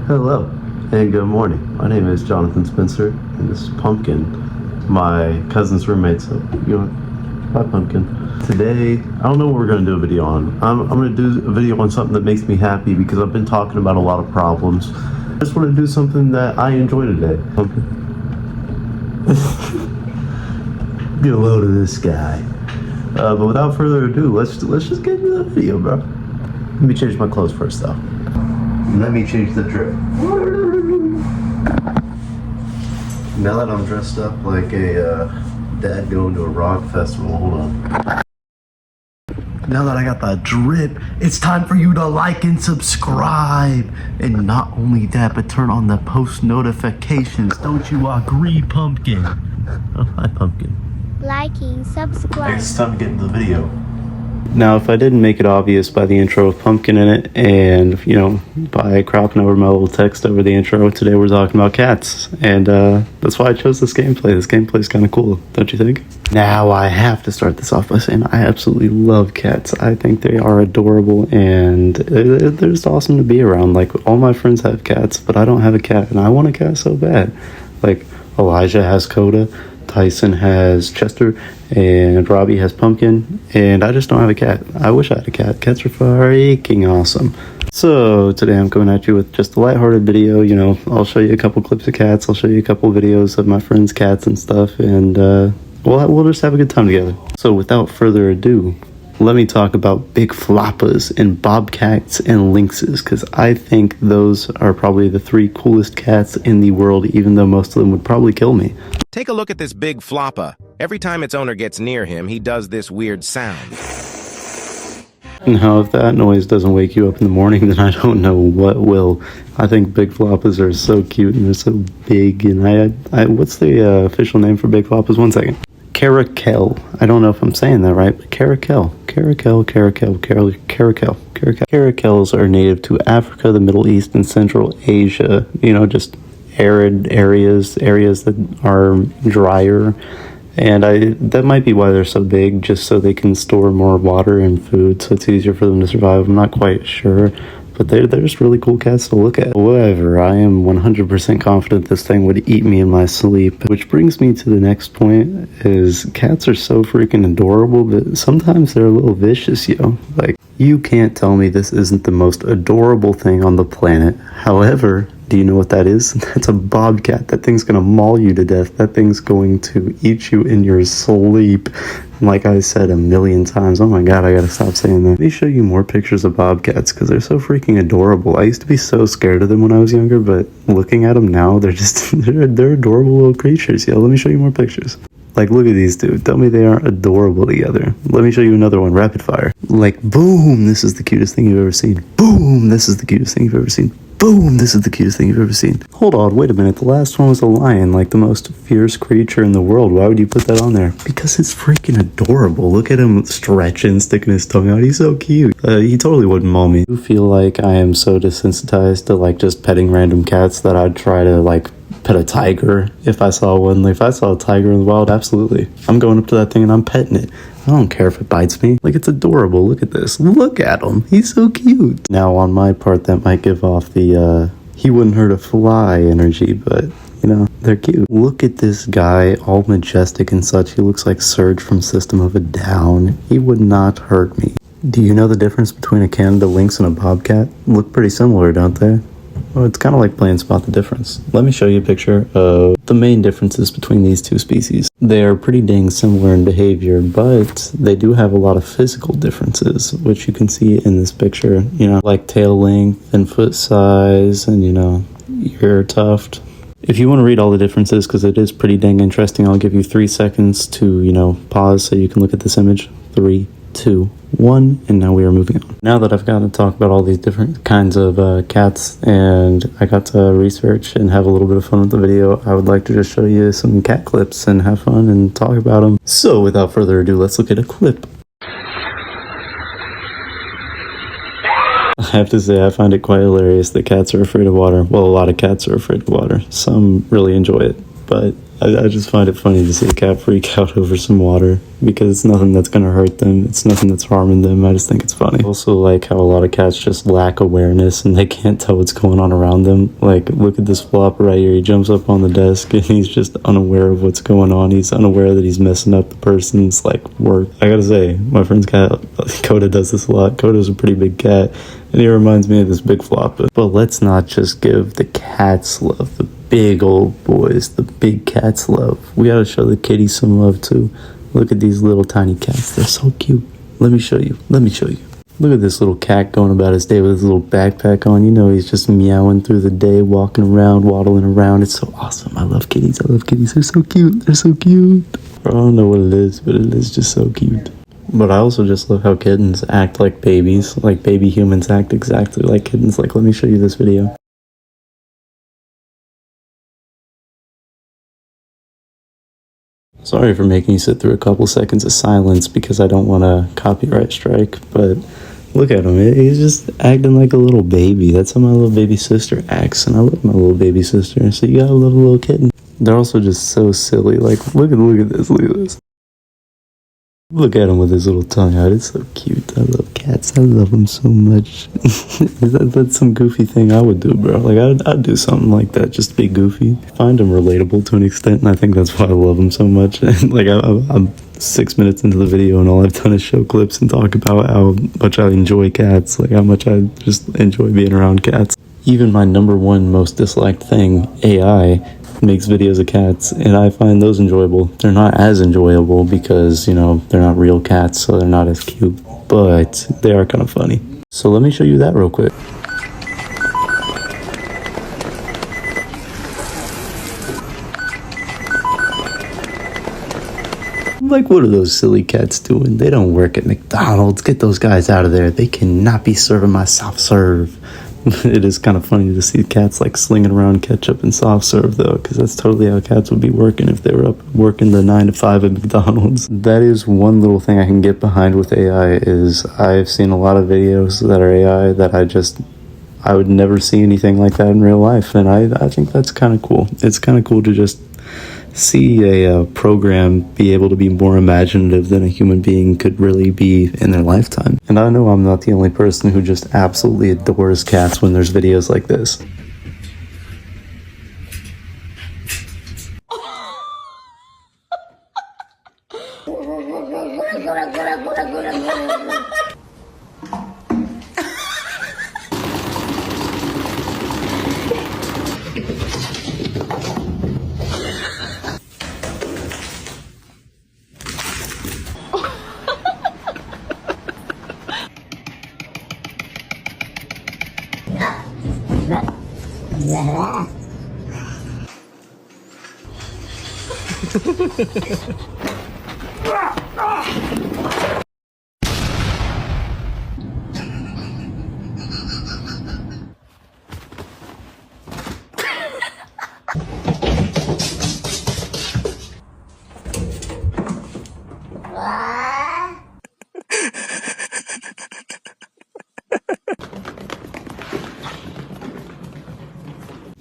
Hello and good morning. My name is Jonathan Spencer and this is Pumpkin, my cousin's roommate. So, hi Pumpkin. Today, I don't know what we're going to do a video on. I'm going to do a video on something that makes me happy because I've been talking about a lot of problems. I just want to do something that I enjoy today. Pumpkin. Get a load of this guy. But without further ado, let's just get into the video, bro. Let me change my clothes first, though. Let me change the drip. Now that I'm dressed up like a dad going to a rock festival, hold on. Now that I got the drip, it's time for you to like and subscribe. And not only that, but turn on the post notifications. Don't you agree, Pumpkin? Oh, hi, Pumpkin. Liking, subscribe. I guess it's time to get into the video. Now, if I didn't make it obvious by the intro with Pumpkin in it and, by cropping over my little text over the intro, today we're talking about cats. And that's why I chose this gameplay. This gameplay is kind of cool, don't you think? Now, I have to start this off by saying I absolutely love cats. I think they are adorable and they're just awesome to be around. Like, all my friends have cats, but I don't have a cat, and I want a cat so bad. Like, Elijah has Coda, Tyson has Chester, and Robbie has Pumpkin, and I just don't have a cat. I wish I had a cat. Cats are freaking awesome. So today I'm coming at you with just a lighthearted video. I'll show you a couple clips of cats. I'll show you a couple videos of my friends' cats and stuff, and we'll just have a good time together. So without further ado, let me talk about big floppas and bobcats and lynxes, because I think those are probably the three coolest cats in the world, even though most of them would probably kill me. Take a look at this big floppa. Every time its owner gets near him, he does this weird sound. Now, if that noise doesn't wake you up in the morning, then I don't know what will. I think big floppas are so cute and they're so big. And I what's the official name for big floppas? 1 second. Caracal. I don't know if I'm saying that right, but caracal. Caracals are native to Africa, the Middle East, and Central Asia. Just arid areas that are drier. And that might be why they're so big, just so they can store more water and food, so it's easier for them to survive. I'm not quite sure, but they're just really cool cats to look at. However, I am 100% confident this thing would eat me in my sleep. Which brings me to the next point, is cats are so freaking adorable, but sometimes they're a little vicious, yo. Like, you can't tell me this isn't the most adorable thing on the planet. However, do you know what that is? That's a bobcat. That thing's gonna maul you to death. That thing's going to eat you in your sleep. Like I said a million times, oh my god, I gotta stop saying that. Let me show you more pictures of bobcats, because they're so freaking adorable. I used to be so scared of them when I was younger, but looking at them now, they're just, they're adorable little creatures. Let me show you more pictures. Like, look at these two. Tell me they aren't adorable together. Let me show you another one, rapid fire. Like, boom, this is the cutest thing you've ever seen. Boom, this is the cutest thing you've ever seen. Boom, this is the cutest thing you've ever seen. Hold on, wait a minute. The last one was a lion, like the most fierce creature in the world. Why would you put that on there? Because it's freaking adorable. Look at him stretching, sticking his tongue out. He's so cute. He totally wouldn't maul me. I feel like I am so desensitized to just petting random cats that I'd try to pet a tiger if I saw one. Like, if I saw a tiger in the wild, absolutely. I'm going up to that thing and I'm petting it. I don't care if it bites me. Like, it's adorable. Look at this. Look at him. He's so cute. Now, on my part, that might give off the, he wouldn't hurt a fly energy, but, they're cute. Look at this guy, all majestic and such. He looks like Surge from System of a Down. He would not hurt me. Do you know the difference between a Canada lynx and a bobcat? Look pretty similar, don't they? Well, it's kind of like playing Spot the Difference. Let me show you a picture of the main differences between these two species. They are pretty dang similar in behavior, but they do have a lot of physical differences, which you can see in this picture, like tail length and foot size and, ear tuft. If you want to read all the differences, because it is pretty dang interesting, I'll give you 3 seconds to, pause so you can look at this image. 3, 2, 1, and now we are moving on. Now that I've gotten to talk about all these different kinds of cats, and I got to research and have a little bit of fun with the video, I would like to just show you some cat clips and have fun and talk about them. So without further ado, let's look at a clip. I have to say, I find it quite hilarious that cats are afraid of water. Well, a lot of cats are afraid of water. Some really enjoy it, but I just find it funny to see a cat freak out over some water because it's nothing that's gonna hurt them. It's nothing that's harming them. I just think it's funny. I also like how a lot of cats just lack awareness and they can't tell what's going on around them. Like, look at this flopper right here. He jumps up on the desk and he's just unaware of what's going on. He's unaware that he's messing up the person's like work. I gotta say, my friend's cat, Coda, does this a lot. Coda's a pretty big cat and he reminds me of this big flopper. But let's not just give the cats love. The big old boys, the big cats love. We gotta show the kitties some love too. Look at these little tiny cats. They're so cute. Let me show you. Look at this little cat going about his day with his little backpack on. You know, he's just meowing through the day, walking around, waddling around. It's so awesome. I love kitties. They're so cute. I don't know what it is, but it is just so cute. But I also just love how kittens act like babies. Like baby humans act exactly like kittens. Like, let me show you this video. Sorry for making you sit through a couple seconds of silence because I don't want a copyright strike, but look at him. He's just acting like a little baby. That's how my little baby sister acts, and I love my little baby sister. So you gotta love a little kitten. They're also just so silly. Like, look at this. Look at him with his little tongue out. It's so cute. I love cats. I love them so much. That's some goofy thing I would do, bro. Like, I'd do something like that just to be goofy. Find them relatable to an extent, and I think that's why I love them so much. Like, I'm 6 minutes into the video, and all I've done is show clips and talk about how much I enjoy cats. Like, how much I just enjoy being around cats. Even my number one most disliked thing, AI, makes videos of cats, and I find those enjoyable. They're not as enjoyable because, you know, they're not real cats, so they're not as cute, but they are kind of funny. So let me show you that real quick. Like, what are those silly cats doing? They don't work at McDonald's. Get those guys out of there. They cannot be serving my soft serve. It is kind of funny to see cats like slinging around ketchup and soft serve though, because that's totally how cats would be working if they were up working the 9 to 5 at McDonald's. That is one little thing I can get behind with AI. Is I've seen a lot of videos that are AI that I would never see anything like that in real life, and I think that's kind of cool. It's kind of cool to just see a program be able to be more imaginative than a human being could really be in their lifetime. And I know I'm not the only person who just absolutely adores cats when there's videos like this.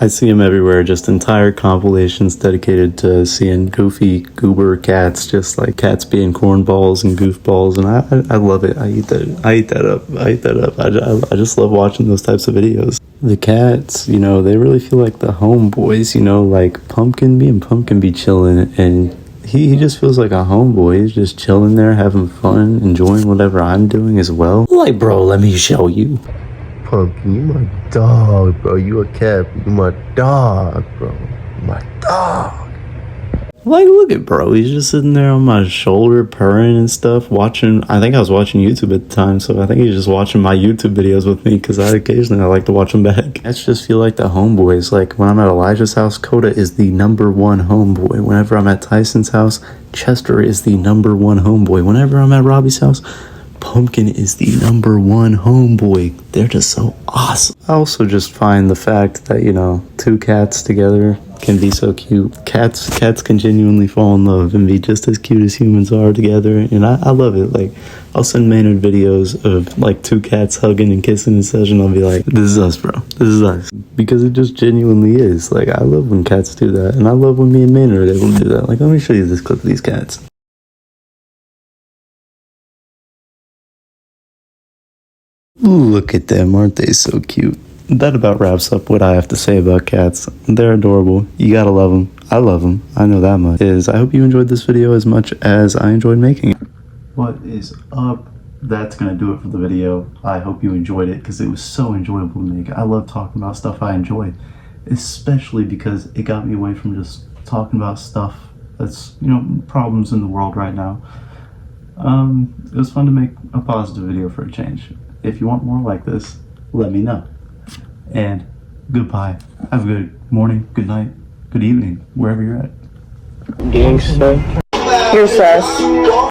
I see them everywhere, just entire compilations dedicated to seeing goofy goober cats, just like cats being cornballs and goofballs, and I love it. I eat that up. I just love watching those types of videos. The cats, you know, they really feel like the homeboys, you know, like Pumpkin, me and Pumpkin be chilling, and he just feels like a homeboy. He's just chilling there, having fun, enjoying whatever I'm doing as well. Like, bro, let me show you. Pumpkin, you my dog, bro. You a cat, but you my dog, bro. My dog. Like, look at bro. He's just sitting there on my shoulder, purring and stuff, watching. I think I was watching YouTube at the time, so I think he's just watching my YouTube videos with me because I like to watch them back. Cats just feel like the homeboys. Like, when I'm at Elijah's house, Coda is the number one homeboy. Whenever I'm at Tyson's house, Chester is the number one homeboy. Whenever I'm at Robbie's house, Pumpkin is the number one homeboy. They're just so awesome. I also just find the fact that, you know, two cats together can be so cute. Cats can genuinely fall in love and be just as cute as humans are together, and I love it. Like, I'll send Maynard videos of like two cats hugging and kissing and such, and I'll be like, this is us, bro. This is us. Because it just genuinely is. Like, I love when cats do that, and I love when me and Maynard are able to do that. Like, let me show you this clip of these cats. Look at them, aren't they so cute? That about wraps up what I have to say about cats. They're adorable. You gotta love them. I love them. I know that much. I hope you enjoyed this video as much as I enjoyed making it. What is up? That's gonna do it for the video. I hope you enjoyed it because it was so enjoyable to make. I love talking about stuff I enjoy, especially because it got me away from just talking about stuff that's, you know, problems in the world right now. It was fun to make a positive video for a change. If you want more like this, let me know. And goodbye. Have a good morning, good night, good evening, wherever you're at. Gangsta. Here's us.